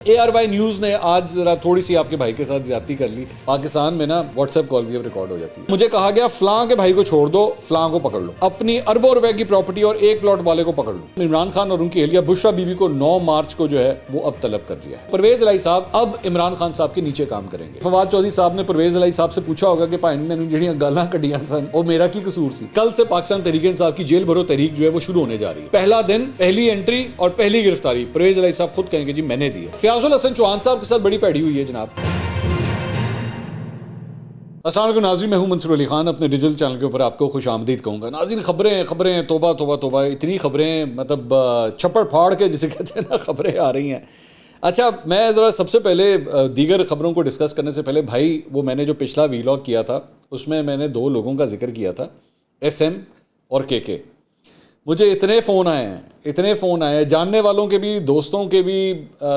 ARY news نے آج ذرا تھوڑی سی آپ کے بھائی کے ساتھ زیادتی کر لی. پاکستان میں نا واٹس ایپ کال بھی اب ریکارڈ ہو جاتی ہے. مجھے کہا گیا فلاں کے بھائی کو چھوڑ دو, فلاں کو پکڑ لو, اپنی اربوں روپے کی پراپرٹی اور ایک پلاٹ والے کو پکڑ لو. عمران خان اور ان کی اہلیہ بشرا بی بی کو 9 مارچ کو جو ہے وہ اب طلب کر لیا ہے. پرویز الہی صاحب اب عمران خان صاحب کے نیچے کام کریں گے. فواد چودھری صاحب نے پرویز الہی صاحب سے پوچھا ہوگا کہ بھائی میں نے جڑیاں گالاں کڈیاں سن وہ میرا کی قصور سی. کل سے پاکستان تحریک انصاف کی جیل بھرو تحریک جو ہے وہ شروع ہونے جا رہی ہے. پہلا دن, پہلی انٹری اور پہلی گرفتاری پرویز الہی صاحب خود کہیں گے جی میں نے دی ہے. فیاض الحسن چوہان صاحب کے ساتھ بڑی پیڑی ہوئی ہے جناب. السلام علیکم ناظرین, میں ہوں منصور علی خان. اپنے ڈیجیٹل چینل کے اوپر آپ کو خوش آمدید کہوں گا. ناظرین خبریں توبہ توبہ توبہ, اتنی خبریں مطلب چھپڑ پھاڑ کے جسے کہتے ہیں نا خبریں آ رہی ہیں. اچھا میں ذرا سب سے پہلے دیگر خبروں کو ڈسکس کرنے سے پہلے بھائی وہ میں نے جو پچھلا ویلاگ کیا تھا اس میں میں نے 2 لوگوں کا ذکر کیا تھا, SM اور KK. مجھے اتنے فون آئے ہیں جاننے والوں کے بھی, دوستوں کے بھی,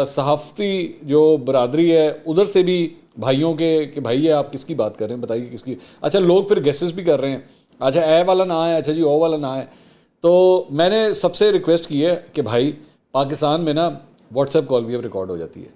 صحافتی جو برادری ہے ادھر سے بھی بھائیوں کے کہ بھائی آپ کس کی بات کر رہے ہیں بتائیے کس کی. اچھا لوگ پھر گیسز بھی کر رہے ہیں, اچھا اے والا نہ آئے, اچھا جی او والا نہ آئے. تو میں نے سب سے ریکویسٹ کی ہے کہ بھائی پاکستان میں نا واٹس ایپ کال بھی اب ریکارڈ ہو جاتی ہے,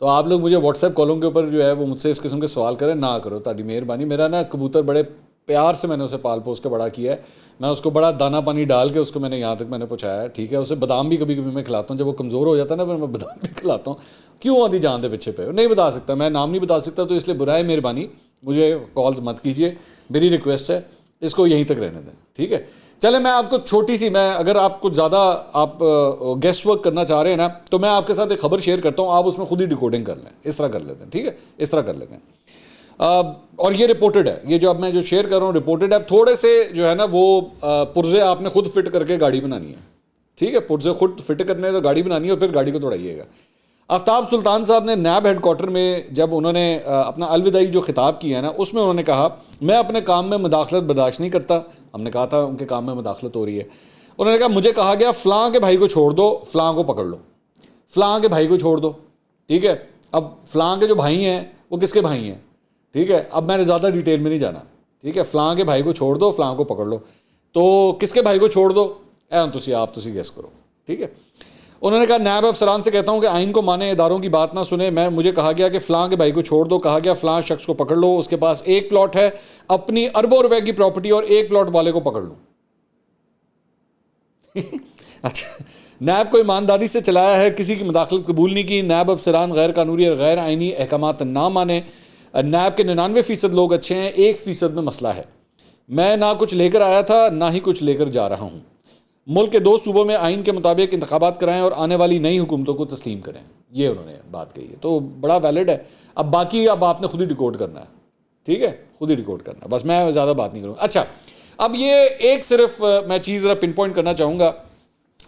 تو آپ لوگ مجھے واٹس ایپ کالوں کے اوپر جو ہے وہ مجھ سے اس قسم کے سوال کریں نہ کرو, تاڑی مہربانی. میرا نا کبوتر بڑے پیار سے میں نے اسے پال پوس کے بڑا کیا ہے, میں اس کو بڑا دانہ پانی ڈال کے اس کو میں نے یہاں تک میں نے پہنچایا ہے, ٹھیک ہے. اسے بادام بھی کبھی کبھی میں کھلاتا ہوں, جب وہ کمزور ہو جاتا ہے نا پھر میں بادام بھی کھلاتا ہوں. کیوں آدھی جان دے پیچھے پہ, نہیں بتا سکتا, میں نام نہیں بتا سکتا, تو اس لیے برائے مہربانی مجھے کالز مت کیجیے, میری ریکویسٹ ہے, اس کو یہیں تک رہنے دیں, ٹھیک ہے. چلے میں آپ کو چھوٹی سی, میں اگر آپ کچھ زیادہ آپ گیسٹ ورک کرنا چاہ رہے ہیں نا تو میں آپ کے ساتھ ایک خبر شیئر کرتا ہوں, آپ اس میں خود ہی ڈیکوڈنگ کر لیں, اس طرح کر لیتے ہیں, ٹھیک ہے, اس طرح کر لیتے ہیں. اور یہ رپورٹڈ ہے, یہ جو اب میں جو شیئر کر رہا ہوں رپورٹڈ ہے. تھوڑے سے جو ہے نا وہ پرزے آپ نے خود فٹ کر کے گاڑی بنانی ہے, ٹھیک ہے, پرزے خود فٹ کرنے تو گاڑی بنانی ہے اور پھر گاڑی کو دوڑائیے گا. آفتاب سلطان صاحب نے نیب ہیڈ کوارٹر میں جب انہوں نے اپنا الوداعی جو خطاب کیا ہے نا اس میں انہوں نے کہا میں اپنے کام میں مداخلت برداشت نہیں کرتا. ہم نے کہا تھا ان کے کام میں مداخلت ہو رہی ہے. انہوں نے کہا مجھے کہا گیا فلاں کے بھائی کو چھوڑ دو, فلاں کو پکڑ لو, فلاں کے بھائی کو چھوڑ دو, ٹھیک ہے. اب فلاں کے جو بھائی ہیں وہ کس کے بھائی ہیں, ٹھیک ہے, اب میں نے زیادہ ڈیٹیل میں نہیں جانا, ٹھیک ہے. فلاں کے بھائی کو چھوڑ دو, فلاں کو پکڑ لو, تو کس کے بھائی کو چھوڑ دو آپ گیس کرو, ٹھیک ہے. انہوں نے کہا نائب افسران سے کہتا ہوں کہ آئین کو مانے, اداروں کی بات نہ سنیں. مجھے کہا گیا کہ فلاں کے بھائی کو چھوڑ دو, کہا گیا فلاں شخص کو پکڑ لو, اس کے پاس ایک پلاٹ ہے, اپنی اربوں روپے کی پراپرٹی اور ایک پلاٹ والے کو پکڑ لو. اچھا نیب کو ایمانداری سے چلایا ہے, کسی کی مداخلت قبول نہیں کی. نیب افسران غیر قانونی اور غیر آئینی احکامات نہ مانے. نیب کے 99% لوگ اچھے ہیں, 1% میں مسئلہ ہے. میں نہ کچھ لے کر آیا تھا نہ ہی کچھ لے کر جا رہا ہوں. ملک کے 2 صوبوں میں آئین کے مطابق انتخابات کرائیں اور آنے والی نئی حکومتوں کو تسلیم کریں. یہ انہوں نے بات کہی ہے, تو بڑا ویلڈ ہے. اب باقی اب آپ نے خود ہی ریکارڈ کرنا ہے, ٹھیک ہے, خود ہی ریکارڈ کرنا ہے, بس میں زیادہ بات نہیں کروں. اچھا اب یہ ایک صرف میں چیز ذرا پن پوائنٹ کرنا چاہوں گا.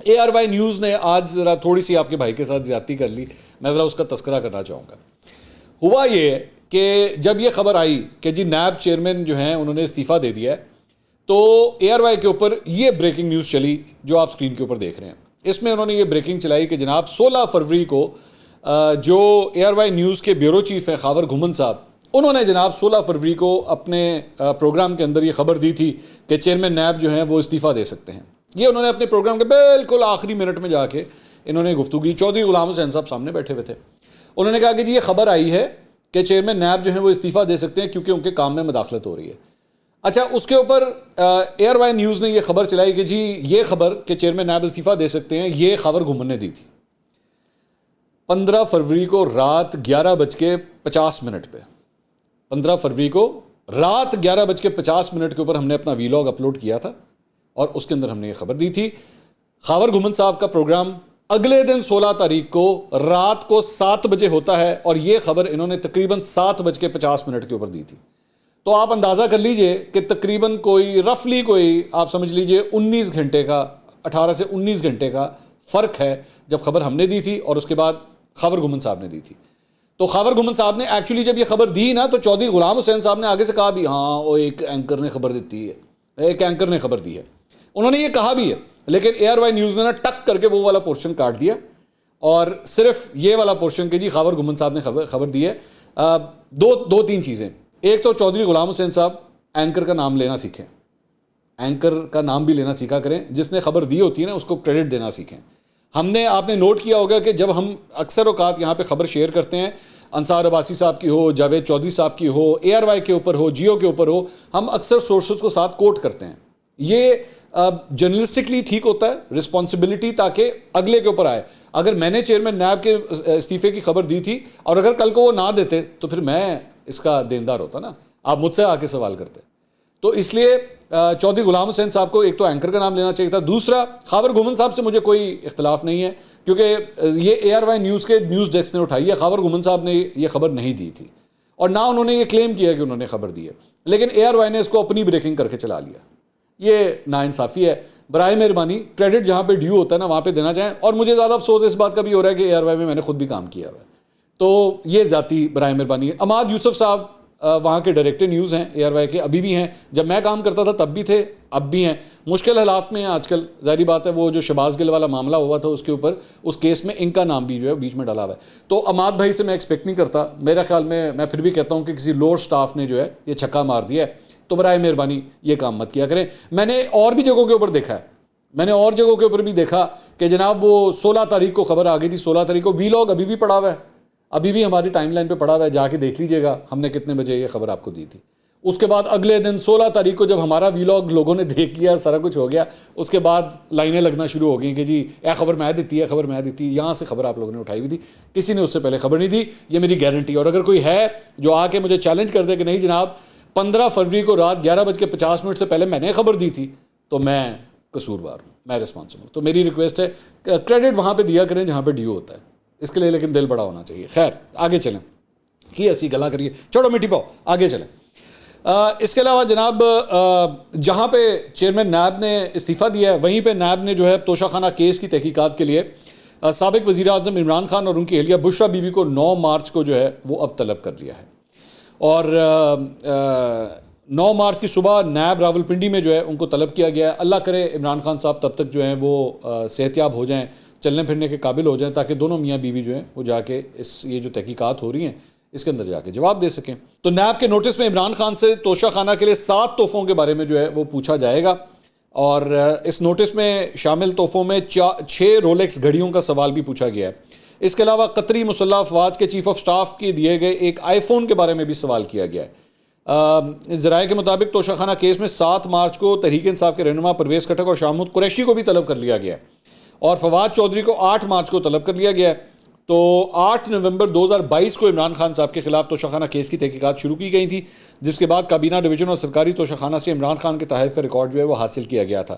ARY نیوز نے آج ذرا تھوڑی سی آپ کے بھائی کے ساتھ زیادتی کر لی, میں ذرا اس کا تذکرہ کرنا چاہوں گا. ہوا یہ کہ جب یہ خبر آئی کہ جی نیب چیئرمین جو ہیں انہوں نے استعفیٰ دے دیا ہے, تو ARY کے اوپر یہ بریکنگ نیوز چلی جو آپ سکرین کے اوپر دیکھ رہے ہیں. اس میں انہوں نے یہ بریکنگ چلائی کہ جناب 16 فروری کو جو ARY نیوز کے بیورو چیف ہیں خاور گھومن صاحب, انہوں نے جناب 16 فروری کو اپنے پروگرام کے اندر یہ خبر دی تھی کہ چیئرمین نیب جو ہیں وہ استعفیٰ دے سکتے ہیں. یہ انہوں نے اپنے پروگرام کے بالکل آخری منٹ میں جا کے انہوں نے گفتگو کی. چودھری غلام حسین صاحب سامنے بیٹھے ہوئے تھے. انہوں نے کہا کہ جی یہ خبر آئی ہے کہ چیئرمین نیب جو ہیں وہ استعفیٰ دے سکتے ہیں کیونکہ ان کے کام میں مداخلت ہو رہی ہے. اچھا اس کے اوپر ARY نیوز نے یہ خبر چلائی کہ جی یہ خبر کہ چیئرمین نیب استعفیٰ دے سکتے ہیں یہ خاور گھومن نے دی تھی 15 فروری کو رات 11:50 پہ. 15 فروری کو رات 11:50 کے اوپر ہم نے اپنا ویلاگ اپلوڈ کیا تھا اور اس کے اندر ہم نے یہ خبر دی تھی. خاور گھومن صاحب کا پروگرام اگلے دن 16 تاریخ کو رات کو 7 بجے ہوتا ہے اور یہ خبر انہوں نے تقریباً 7:50 کے اوپر دی تھی. تو آپ اندازہ کر لیجئے کہ تقریباً کوئی رفلی کوئی آپ سمجھ لیجئے 19 گھنٹے کا 18 سے 19 گھنٹے کا فرق ہے جب خبر ہم نے دی تھی اور اس کے بعد خاور گھومن صاحب نے دی تھی. تو خاور گھومن صاحب نے ایکچولی جب یہ خبر دی نا تو چودھری غلام حسین صاحب نے آگے سے کہا بھی ہاں وہ ایک اینکر نے خبر دیتی ہے, ایک اینکر نے خبر دی ہے. انہوں نے یہ کہا بھی ہے, لیکن ARY نیوز نے نا ٹک کر کے وہ والا پورشن کاٹ دیا اور صرف یہ والا پورشن کہ جی خاور گھومن صاحب نے خبر دی ہے. دو تین چیزیں. ایک تو چودھری غلام حسین صاحب اینکر کا نام لینا سیکھیں, اینکر کا نام بھی لینا سیکھا کریں, جس نے خبر دی ہوتی ہے نا اس کو کریڈٹ دینا سیکھیں. ہم نے آپ نے نوٹ کیا ہوگا کہ جب ہم اکثر اوقات یہاں پہ خبر شیئر کرتے ہیں، انصار عباسی صاحب کی ہو، جاوید چودھری صاحب کی ہو، اے آر وائی کے اوپر ہو، جیو کے اوپر ہو، ہم اکثر سورسز کو ساتھ کوٹ کرتے ہیں. یہ جرنلسٹکلی ٹھیک ہوتا ہے، رسپانسبلٹی تاکہ اگلے کے اوپر آئے. اگر میں نے چیئرمین نیب کے استعفے کی خبر دی تھی اور اگر کل کو وہ نہ دیتے تو پھر میں اس کا دیندار ہوتا نا، آپ مجھ سے آ کے سوال کرتے. تو اس لیے چودھری غلام حسین صاحب کو ایک تو اینکر کا نام لینا چاہیے تھا. دوسرا، خاور گومن صاحب سے مجھے کوئی اختلاف نہیں ہے کیونکہ یہ اے آر وائی نیوز کے نیوز ڈیسک نے اٹھائی ہے. خاور گومن صاحب نے یہ خبر نہیں دی تھی اور نہ انہوں نے یہ کلیم کیا کہ انہوں نے خبر دی ہے، لیکن اے آر وائی نے اس کو اپنی بریکنگ کر کے چلا لیا. یہ ناانصافی ہے. برائے مہربانی کریڈٹ جہاں پہ ڈیو ہوتا ہے نا وہاں پہ دینا چاہیں. اور مجھے زیادہ افسوس اس بات کا بھی ہو رہا ہے کہ اے آر وائی میں نے خود بھی کام کیا ہوا ہے، تو یہ ذاتی برائے مہربانی ہے. عماد یوسف صاحب وہاں کے ڈائریکٹر نیوز ہیں اے آر وائی کے، ابھی بھی ہیں. جب میں کام کرتا تھا تب بھی تھے، اب بھی ہیں. مشکل حالات میں ہیں آج کل، ظاہری بات ہے. وہ جو شہباز گل والا معاملہ ہوا تھا اس کے اوپر، اس کیس میں ان کا نام بھی جو ہے بیچ میں ڈالا ہوا ہے. تو عماد بھائی سے میں ایکسپیکٹ نہیں کرتا. میرا خیال میں پھر بھی کہتا ہوں کہ کسی لوور سٹاف نے جو ہے یہ چھکا مار دیا ہے، تو برائے مہربانی یہ کام مت کیا کریں. میں نے اور بھی جگہوں کے اوپر دیکھا ہے، میں نے اور جگہوں کے اوپر بھی دیکھا کہ جناب وہ 16 تاریخ کو خبر آ گئی تھی. 16 تاریخ کو وی لاگ ابھی بھی پڑا ہوا ہے، ابھی بھی ہماری ٹائم لائن پہ پڑا ہوا ہے، جا کے دیکھ لیجئے گا ہم نے کتنے بجے یہ خبر آپ کو دی تھی. اس کے بعد اگلے دن 16 تاریخ کو جب ہمارا وی لاگ لوگوں نے دیکھ لیا، سارا کچھ ہو گیا، اس کے بعد لائنیں لگنا شروع ہو گئیں کہ جی اے خبر میں دیتی ہے، خبر میں دیتی. یہاں سے خبر آپ لوگوں نے اٹھائی ہوئی تھی، کسی نے اس سے پہلے خبر نہیں دی. یہ میری گارنٹی. اور اگر کوئی ہے جو آ کے مجھے چیلنج کر دے کہ نہیں جناب 15 فروری کو رات 11:50 سے پہلے میں نے خبر دی تھی، تو میں قصوروار ہوں، میں رسپانسبل. تو میری ریکویسٹ ہے کریڈٹ وہاں پہ دیا کریں جہاں پہ ڈیو ہوتا ہے، اس کے لیے لیکن دل بڑا ہونا چاہیے. خیر آگے چلیں، کی ایسی گلا کریے، چھوڑو میٹھی پاؤ، آگے چلیں. اس کے علاوہ جناب جہاں پہ چیئرمین نیب نے استعفیٰ دیا ہے وہیں پہ نیب نے جو ہے توشہ خانہ کیس کی تحقیقات کے لیے سابق وزیر اعظم عمران خان اور ان کی اہلیہ بشریٰ بی بی کو 9 مارچ کو جو ہے وہ اب طلب کر لیا ہے. اور 9 مارچ کی صبح نیب راولپنڈی میں جو ہے ان کو طلب کیا گیا ہے. اللہ کرے عمران خان صاحب تب تک جو ہیں وہ صحتیاب ہو جائیں، چلنے پھرنے کے قابل ہو جائیں، تاکہ دونوں میاں بیوی جو ہیں وہ جا کے یہ جو تحقیقات ہو رہی ہیں اس کے اندر جا کے جواب دے سکیں. تو نیب کے نوٹس میں عمران خان سے توشہ خانہ کے لیے 7 تحفوں کے بارے میں جو ہے وہ پوچھا جائے گا. اور اس نوٹس میں شامل تحفوں میں 6 رولیکس گھڑیوں کا سوال بھی پوچھا گیا ہے. اس کے علاوہ قطری مسلح افواج کے چیف آف سٹاف کے دیے گئے ایک آئی فون کے بارے میں بھی سوال کیا گیا ہے. ذرائع کے مطابق توشہ خانہ کیس میں 7 مارچ کو تحریک انصاف کے رہنما پرویز خٹک اور شاہ محمود قریشی کو بھی طلب کر لیا گیا ہے، اور فواد چودھری کو 8 مارچ کو طلب کر لیا گیا ہے. تو 8 نومبر 2022 کو عمران خان صاحب کے خلاف توشہ خانہ کیس کی تحقیقات شروع کی گئی تھی، جس کے بعد کابینہ ڈویژن اور سرکاری توشہ خانہ سے عمران خان کے تحائف کا ریکارڈ جو ہے وہ حاصل کیا گیا تھا.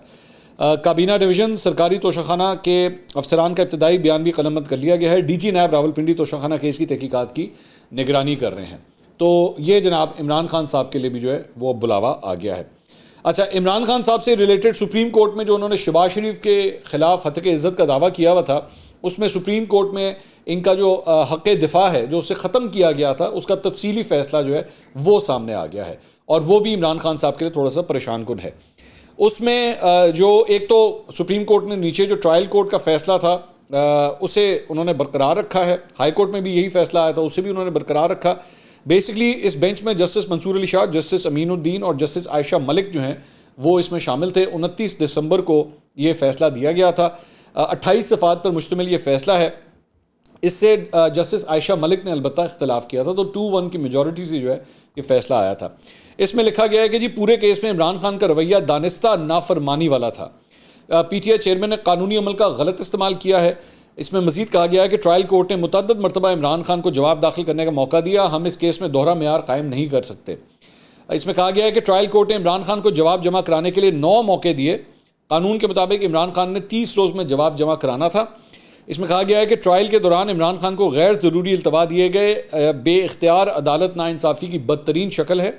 کابینہ ڈویژن سرکاری توشہ خانہ کے افسران کا ابتدائی بیان بھی قلمبند کر لیا گیا ہے. ڈی جی نیب راولپنڈی توشہ خانہ کیس کی تحقیقات کی نگرانی کر رہے ہیں. تو یہ جناب عمران خان صاحب کے لیے بھی جو ہے وہ بلاوا آ گیا ہے. اچھا، عمران خان صاحب سے ریلیٹڈ سپریم کورٹ میں جو انہوں نے شہباز شریف کے خلاف ہتک عزت کا دعویٰ کیا ہوا تھا، اس میں سپریم کورٹ میں ان کا جو حق دفاع ہے جو اسے ختم کیا گیا تھا، اس کا تفصیلی فیصلہ جو ہے وہ سامنے آ گیا ہے، اور وہ بھی عمران خان صاحب کے لیے تھوڑا سا پریشان کن ہے. اس میں جو ایک تو سپریم کورٹ نے نیچے جو ٹرائل کورٹ کا فیصلہ تھا اسے انہوں نے برقرار رکھا ہے. ہائی کورٹ میں بھی یہی فیصلہ آیا تھا، اسے بھی انہوں نے برقرار رکھا. بیسکلی اس بینچ میں جسٹس منصور علی شاہ، جسٹس امین الدین اور جسٹس عائشہ ملک جو ہیں وہ اس میں شامل تھے. 29 دسمبر کو یہ فیصلہ دیا گیا تھا. 28 صفحات پر مشتمل یہ فیصلہ ہے. اس سے جسٹس عائشہ ملک نے البتہ اختلاف کیا تھا، تو 2-1 کی میجورٹی سے جو ہے یہ فیصلہ آیا تھا. اس میں لکھا گیا ہے کہ جی پورے کیس میں عمران خان کا رویہ دانستہ نافرمانی والا تھا. پی ٹی آئی چیئرمین نے قانونی عمل کا غلط استعمال کیا ہے. اس میں مزید کہا گیا ہے کہ ٹرائل کورٹ نے متعدد مرتبہ عمران خان کو جواب داخل کرنے کا موقع دیا، ہم اس کیس میں دوہرا معیار قائم نہیں کر سکتے. اس میں کہا گیا ہے کہ ٹرائل کورٹ نے عمران خان کو جواب جمع کرانے کے لیے 9 موقع دیے. قانون کے مطابق عمران خان نے 30 روز میں جواب جمع کرانا تھا. اس میں کہا گیا ہے کہ ٹرائل کے دوران عمران خان کو غیر ضروری التوا دیے گئے بے اختیار عدالت ناانصافی کی بدترین شکل ہے.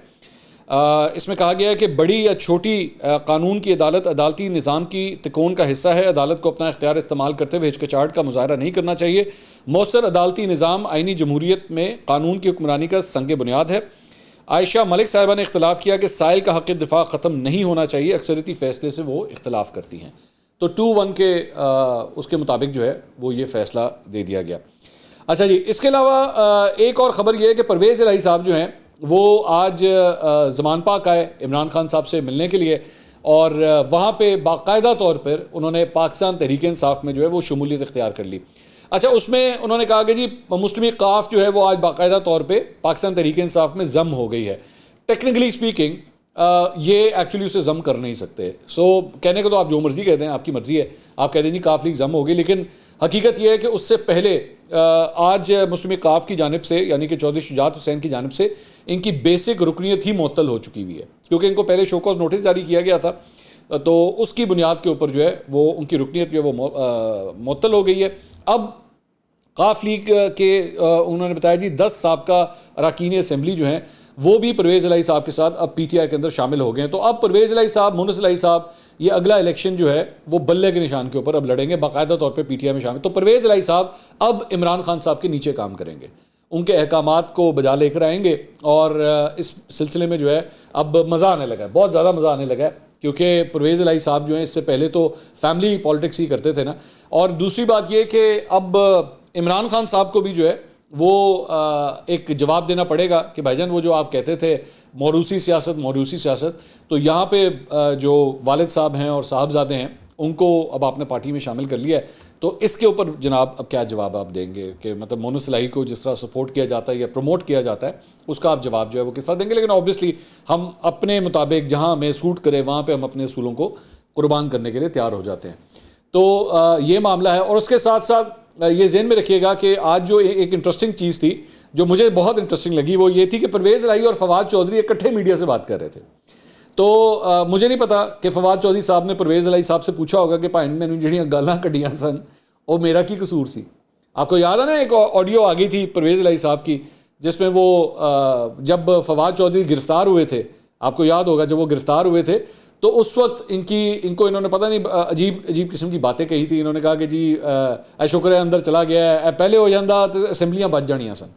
اس میں کہا گیا ہے کہ بڑی یا چھوٹی قانون کی عدالت عدالتی نظام کی تکون کا حصہ ہے. عدالت کو اپنا اختیار استعمال کرتے ہوئے ہچکچاہٹ کا مظاہرہ نہیں کرنا چاہیے. مؤثر عدالتی نظام آئینی جمہوریت میں قانون کی حکمرانی کا سنگ بنیاد ہے. عائشہ ملک صاحبہ نے اختلاف کیا کہ سائل کا حق دفاع ختم نہیں ہونا چاہیے، اکثریتی فیصلے سے وہ اختلاف کرتی ہیں. تو 2-1 کے اس کے مطابق جو ہے وہ یہ فیصلہ دے دیا گیا. اچھا جی، اس کے علاوہ ایک اور خبر یہ ہے کہ پرویز الہی صاحب جو ہیں وہ آج زمان پاک آئے عمران خان صاحب سے ملنے کے لیے، اور وہاں پہ باقاعدہ طور پر انہوں نے پاکستان تحریک انصاف میں جو ہے وہ شمولیت اختیار کر لی. اچھا اس میں انہوں نے کہا کہ جی مسلم لیگ قاف جو ہے وہ آج باقاعدہ طور پہ پاکستان تحریک انصاف میں ضم ہو گئی ہے. ٹیکنیکلی اسپیکنگ یہ ایکچولی اسے ضم کر نہیں سکتے. سو کہنے کو تو آپ جو مرضی کہتے ہیں, آپ کی مرضی ہے, آپ کہہ دیں جی قاف لیگ ضم ہو گئی, لیکن حقیقت یہ ہے کہ اس سے پہلے آج مسلم لیگ قاف کی جانب سے یعنی کہ چودھری شجاعت حسین کی جانب سے ان کی بیسک رکنیت ہی معطل ہو چکی ہوئی ہے, کیونکہ ان کو پہلے شو کاز نوٹس جاری کیا گیا تھا, تو اس کی بنیاد کے اوپر جو ہے وہ ان کی رکنیت جو ہے وہ معطل ہو گئی ہے. اب قاف لیگ کے انہوں نے بتایا جی 10 سابقہ اراکین اسمبلی جو ہیں وہ بھی پرویز الہی صاحب کے ساتھ اب پی ٹی آئی کے اندر شامل ہو گئے ہیں. تو اب پرویز الہی صاحب, مونس الہی صاحب, یہ اگلا الیکشن جو ہے وہ بلے کے نشان کے اوپر اب لڑیں گے, باقاعدہ طور پہ پی ٹی آئی میں شامل. تو پرویز الہی صاحب اب عمران خان صاحب کے نیچے کام کریں گے, ان کے احکامات کو بجا لے کر آئیں گے, اور اس سلسلے میں جو ہے اب مزہ آنے لگا ہے, بہت زیادہ مزہ آنے لگا ہے, کیونکہ پرویز الہی صاحب جو ہیں اس سے پہلے تو فیملی پالیٹکس ہی کرتے تھے نا. اور دوسری بات یہ کہ اب عمران خان صاحب کو بھی جو ہے وہ ایک جواب دینا پڑے گا کہ بھائی جان وہ جو آپ کہتے تھے موروثی سیاست, تو یہاں پہ جو والد صاحب ہیں اور صاحبزادے ہیں ان کو اب آپ نے پارٹی میں شامل کر لیا ہے, تو اس کے اوپر جناب اب کیا جواب آپ دیں گے کہ مطلب مونس الہی کو جس طرح سپورٹ کیا جاتا ہے یا پروموٹ کیا جاتا ہے اس کا آپ جواب جو ہے وہ کس طرح دیں گے. لیکن آبویسلی ہم اپنے مطابق جہاں ہمیں سوٹ کرے وہاں پہ ہم اپنے اصولوں کو قربان کرنے کے لیے تیار ہو جاتے ہیں. تو یہ معاملہ ہے. اور اس کے ساتھ ساتھ یہ ذہن میں رکھیے گا کہ آج جو ایک انٹرسٹنگ چیز تھی جو مجھے بہت انٹرسٹنگ لگی وہ یہ تھی کہ پرویز الہی اور فواد چودھری اکٹھے میڈیا سے بات کر رہے تھے. تو مجھے نہیں پتا کہ فواد چودھری صاحب نے پرویز الہی صاحب سے پوچھا ہوگا کہ پائن میں جڑیاں گالاں کڈیاں سن وہ میرا کی قصور سی. آپ کو یاد ہے نا ایک آڈیو آ گئی تھی پرویز الہی صاحب کی جس میں وہ جب فواد چودھری گرفتار ہوئے تھے, آپ کو یاد ہوگا جب وہ گرفتار ہوئے تھے تو اس وقت ان کو انہوں نے پتہ نہیں عجیب قسم کی باتیں کہی تھی. انہوں نے کہا کہ جی اے شکر ہے اندر چلا گیا ہے, پہلے ہو جاندہ تو اسمبلیاں بچ جانیاں سن.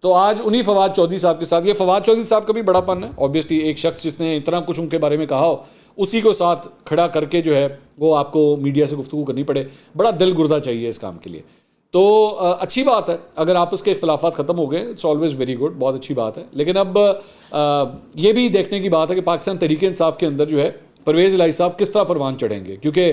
تو آج انہی فواد چودھری صاحب کے ساتھ, یہ فواد چودھری صاحب کا بھی بڑا پن ہے اوبیسلی, ایک شخص جس نے اتنا کچھ ان کے بارے میں کہا ہو اسی کو ساتھ کھڑا کر کے جو ہے وہ آپ کو میڈیا سے گفتگو کرنی پڑے, بڑا دل گردہ چاہیے اس کام کے لیے. تو اچھی بات ہے اگر آپس کے اختلافات ختم ہو گئے, اٹس آلویز ویری گڈ, بہت اچھی بات ہے. لیکن اب یہ بھی دیکھنے کی بات ہے کہ پاکستان تحریک انصاف کے اندر جو ہے پرویز الہی صاحب کس طرح پروان چڑھیں گے, کیونکہ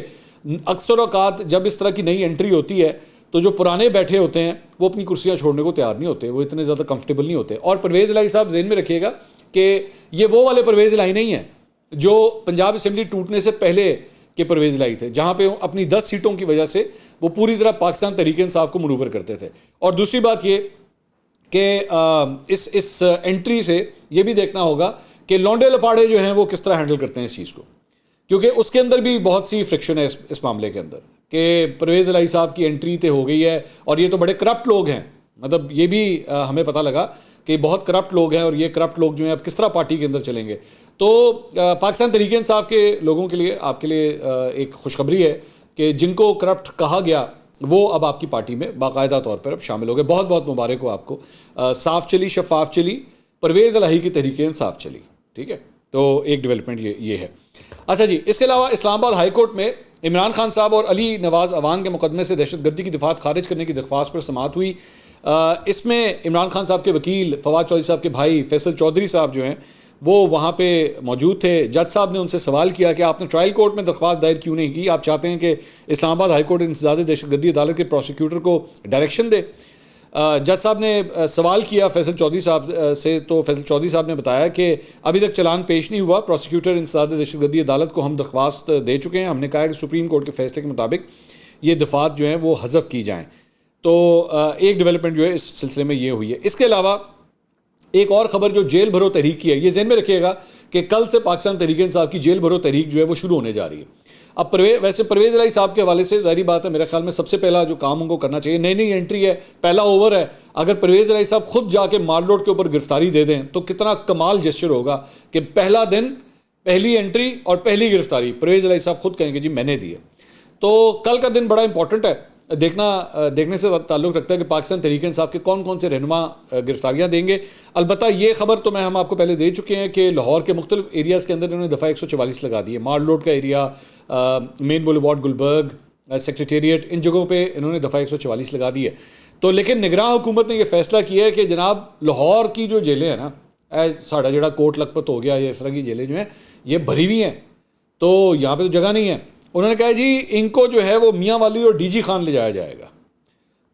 اکثر اوقات جب اس طرح کی نئی انٹری ہوتی ہے تو جو پرانے بیٹھے ہوتے ہیں وہ اپنی کرسیاں چھوڑنے کو تیار نہیں ہوتے, وہ اتنے زیادہ کمفرٹیبل نہیں ہوتے. اور پرویز الہی صاحب ذہن میں رکھیے گا کہ یہ وہ والے پرویز الہی نہیں ہیں جو پنجاب اسمبلی ٹوٹنے سے پہلے کے پرویز الہی تھے, جہاں پہ اپنی 10 سیٹوں کی وجہ سے وہ پوری طرح پاکستان تحریک انصاف کو منور کرتے تھے. اور دوسری بات یہ کہ اس انٹری سے یہ بھی دیکھنا ہوگا کہ لونڈے لپاڑے جو ہیں وہ کس طرح ہینڈل کرتے ہیں اس چیز کو, کیونکہ اس کے اندر بھی بہت سی فرکشن ہے اس معاملے کے اندر کہ پرویز الہی صاحب کی انٹری تے ہو گئی ہے اور یہ تو بڑے کرپٹ لوگ ہیں, مطلب یہ بھی ہمیں پتہ لگا کہ بہت کرپٹ لوگ ہیں اور یہ کرپٹ لوگ جو ہیں اب کس طرح پارٹی کے اندر چلیں گے. تو پاکستان تحریک انصاف کے لوگوں کے لیے آپ کے لیے ایک خوشخبری ہے کہ جن کو کرپٹ کہا گیا وہ اب آپ کی پارٹی میں باقاعدہ طور پر اب شامل ہو گئے. بہت بہت مبارک ہو آپ کو. صاف چلی, شفاف چلی, پرویز الہی کی تحریک انصاف چلی, ٹھیک ہے. تو ایک ڈیولپمنٹ یہ ہے. اچھا جی, اس کے علاوہ اسلام آباد ہائی کورٹ میں عمران خان صاحب اور علی نواز اوان کے مقدمے سے دہشت گردی کی دفعات خارج کرنے کی درخواست پر سماعت ہوئی. اس میں عمران خان صاحب کے وکیل فواد چودھری صاحب کے بھائی فیصل چودھری صاحب جو ہیں وہ وہاں پہ موجود تھے. جج صاحب نے ان سے سوال کیا کہ آپ نے ٹرائل کورٹ میں درخواست دائر کیوں نہیں کی, آپ چاہتے ہیں کہ اسلام آباد ہائی کورٹ انسداد دہشت گردی عدالت کے پروسیکیوٹر کو ڈائریکشن دے. جج صاحب نے سوال کیا فیصل چودھری صاحب سے, تو فیصل چودھری صاحب نے بتایا کہ ابھی تک چلان پیش نہیں ہوا, پروسیکیوٹر انسداد دہشت گردی عدالت کو ہم درخواست دے چکے ہیں, ہم نے کہا ہے کہ سپریم کورٹ کے فیصلے کے مطابق یہ دفعات جو ہیں وہ حذف کی جائیں. تو ایک ڈیولپمنٹ جو ہے اس سلسلے میں یہ ہوئی ہے. اس کے علاوہ ایک اور خبر جو جیل بھرو تحریک کی ہے, یہ ذہن میں رکھیے گا کہ کل سے پاکستان تحریک انصاف کی جیل بھرو تحریک جو ہے وہ شروع ہونے جا رہی ہے. اب ویسے پرویز الہی صاحب کے حوالے سے ظاہری بات ہے, میرے خیال میں سب سے پہلا جو کام ان کو کرنا چاہیے, نئی انٹری ہے, پہلا اوور ہے, اگر پرویز الہی صاحب خود جا کے مال روڈ کے اوپر گرفتاری دے دیں تو کتنا کمال جسچر ہوگا کہ پہلا دن, پہلی انٹری اور پہلی گرفتاری پرویز الہی صاحب خود کہیں گے جی میں نے دی ہے. تو کل کا دن بڑا امپورٹنٹ ہے, دیکھنے سے تعلق رکھتا ہے کہ پاکستان تحریک انصاف کے کون سے رہنما گرفتاریاں دیں گے. البتہ یہ خبر تو ہم آپ کو پہلے دے چکے ہیں کہ لاہور کے مختلف ایریاز کے اندر انہوں نے دفعہ 144 لگا دی ہے. مال روڈ کا ایریا, مین بولیوارڈ گلبرگ, سیکریٹریٹ, ان جگہوں پہ انہوں نے دفعہ 144 لگا دی ہے. تو لیکن نگراں حکومت نے یہ فیصلہ کیا ہے کہ جناب لاہور کی جو جیلیں ہیں نا, ساڑھا جڑا کوٹ لکھپت ہو گیا, یہ اس طرح کی جیلیں جو ہیں یہ بھری ہوئی ہیں. تو یہاں پہ تو جگہ نہیں ہے. انہوں نے کہا جی ان کو جو ہے وہ میاں والی اور ڈی جی خان لے جایا جائے گا.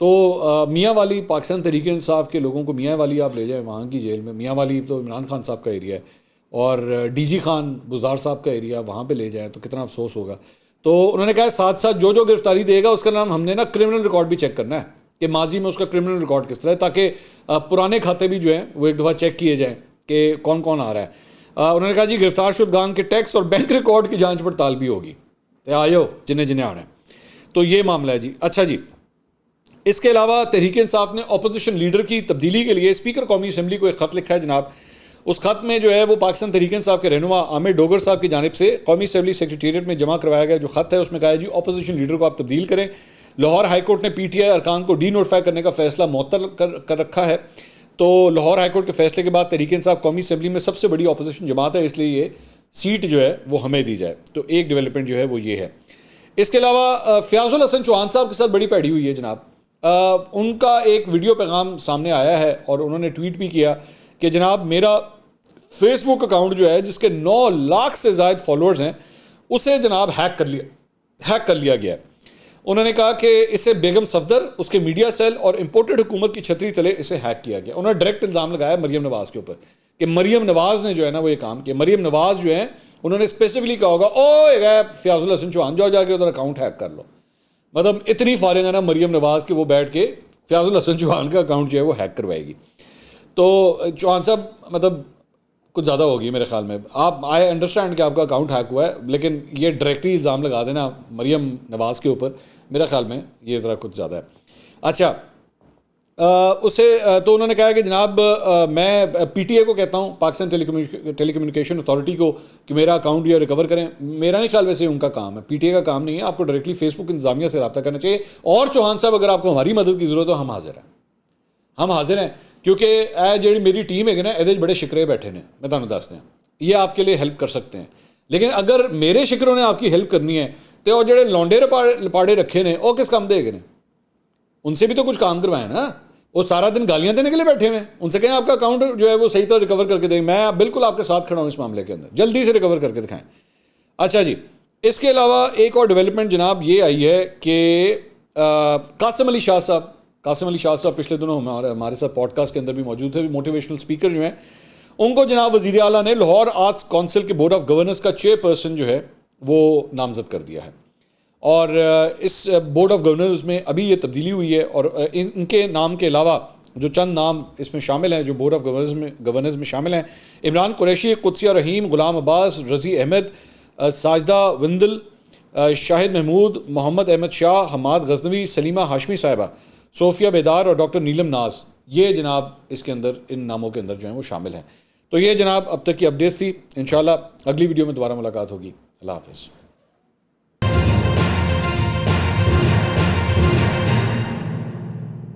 تو میاں والی پاکستان تحریک انصاف کے لوگوں کو میاں والی آپ لے جائیں وہاں کی جیل میں. میاں والی تو عمران خان صاحب کا ایریا ہے, اور ڈی جی خان بزدار صاحب کا ایریا, وہاں پہ لے جائیں تو کتنا افسوس ہوگا. تو انہوں نے کہا ساتھ ساتھ جو گرفتاری دے گا اس کا نام ہم نے نا کرمنل ریکارڈ بھی چیک کرنا ہے کہ ماضی میں اس کا کرمنل ریکارڈ کس طرح ہے, تاکہ پرانے کھاتے بھی جو ہیں وہ ایک دفعہ چیک کیے جائیں کہ کون کون آ رہا ہے. انہوں نے کہا جی گرفتار شدگان کے ٹیکس اور بینک ریکارڈ کی جانچ پڑتال بھی ہوگی. آئیو جنہیں آنا ہے. تو یہ معاملہ ہے جی. اچھا جی, اس کے علاوہ تحریک انصاف نے اپوزیشن لیڈر کی تبدیلی کے لیے اسپیکر قومی اسمبلی کو ایک خط لکھا ہے جناب. اس خط میں جو ہے وہ پاکستان تحریک انصاف کے رہنما عامر ڈوگر صاحب کی جانب سے قومی اسمبلی سیکریٹریٹ میں جمع کروایا گیا جو خط ہے اس میں کہا ہے جی اپوزیشن لیڈر کو آپ تبدیل کریں. لاہور ہائی کورٹ نے پی ٹی آئی ارکان کو ڈی نوٹیفائی کرنے کا فیصلہ معطل کر رکھا ہے. تو لاہور ہائی کورٹ کے فیصلے کے بعد تحریک انصاف قومی اسمبلی میں سب سے بڑی اپوزیشن جماعت ہے, اس لیے یہ سیٹ جو ہے وہ ہمیں دی جائے. تو ایک ڈیولپمنٹ جو ہے وہ یہ ہے. اس کے علاوہ فیاض الحسن چوہان صاحب کے ساتھ بڑی پیڑی ہوئی ہے جناب. ان کا ایک ویڈیو پیغام سامنے آیا ہے اور انہوں نے ٹویٹ بھی کیا کہ جناب میرا فیس بک اکاؤنٹ جو ہے جس کے 9 لاکھ سے زائد فالوورز ہیں اسے جناب ہیک کر لیا گیا ہے. انہوں نے کہا کہ اسے بیگم صفدر, اس کے میڈیا سیل اور امپورٹڈ حکومت کی چھتری تلے اسے ہیک کیا گیا. انہوں نے ڈائریکٹ الزام لگایا مریم نواز کے اوپر کہ مریم نواز نے جو ہے نا وہ یہ کام کیا. مریم نواز جو ہے انہوں نے اسپیسیفکلی کہا ہوگا اوے فیاض الحسن چوہان جا کے ادھر اکاؤنٹ ہیک کر لو. مطلب اتنی فارغ ہے نا مریم نواز کہ وہ بیٹھ کے فیاض الحسن چوہان کا اکاؤنٹ جو ہے وہ ہیک کروائے گی. تو چوہان صاحب مطلب کچھ زیادہ ہوگی میرے خیال میں. آپ آئی انڈرسٹینڈ کہ آپ کا اکاؤنٹ ہیک ہوا ہے, لیکن یہ ڈائریکٹلی الزام لگا دینا مریم نواز کے اوپر میرے خیال میں یہ ذرا کچھ زیادہ ہے. اچھا تو انہوں نے کہا کہ جناب میں پی ٹی اے کو کہتا ہوں, پاکستان ٹیلی کمیونیکیشن اتھارٹی کو, کہ میرا اکاؤنٹ یہ ریکور کریں. میرا نہیں خیال ویسے ان کا کام ہے, پی ٹی اے کا کام نہیں ہے. آپ کو ڈائریکٹلی فیس بک انتظامیہ سے رابطہ کرنا چاہیے. اور چوہان صاحب اگر آپ کو ہماری مدد کی ضرورت ہو ہم حاضر ہیں کیونکہ جی میری ٹیم ہے نا یہ بڑے شکرے بیٹھے نے, میں تمہیں دس دیں یہ آپ کے لیے ہیلپ کر سکتے ہیں. لیکن اگر میرے شکروں نے آپ کی ہیلپ کرنی ہے تو وہ جڑے لونڈے لپاڑے رکھے نے وہ کس کام دے گئے, ان سے بھی تو کچھ کام کروائیں نا. وہ سارا دن گالیاں دینے کے لیے بیٹھے ہوئے, ان سے کہیں آپ کا اکاؤنٹ جو ہے وہ صحیح طرح ریکور کر کے دیں. میں بالکل آپ کے ساتھ کھڑا ہوں اس معاملے کے اندر, جلدی سے ریکور کر کے دکھائیں. اچھا جی, اس کے علاوہ ایک اور ڈیولپمنٹ جناب یہ آئی ہے کہ قاسم علی شاہ صاحب پچھلے دنوں ہمارے ساتھ پوڈ کاسٹ کے اندر بھی موجود تھے, موٹیویشنل اسپیکر جو ہیں. ان کو جناب وزیر اعلیٰ نے لاہور آرٹس کونسل کے بورڈ آف گورننس کا چیئرپرسن جو ہے وہ نامزد کر دیا ہے. اور اس بورڈ آف گورننس میں ابھی یہ تبدیلی ہوئی ہے, اور ان کے نام کے علاوہ جو چند نام اس میں شامل ہیں جو بورڈ آف گورننس میں شامل ہیں, عمران قریشی, قدسیہ رحیم, غلام عباس, رضی احمد, ساجدہ وندل, شاہد محمود, محمد احمد شاہ, حماد غزنوی, سلیمہ ہاشمی صاحبہ, صوفیہ بیدار اور ڈاکٹر نیلم ناز, یہ جناب اس کے اندر ان ناموں کے اندر جو ہیں وہ شامل ہیں. تو یہ جناب اب تک کی اپڈیٹس تھی. انشاءاللہ اگلی ویڈیو میں دوبارہ ملاقات ہوگی. اللہ حافظ.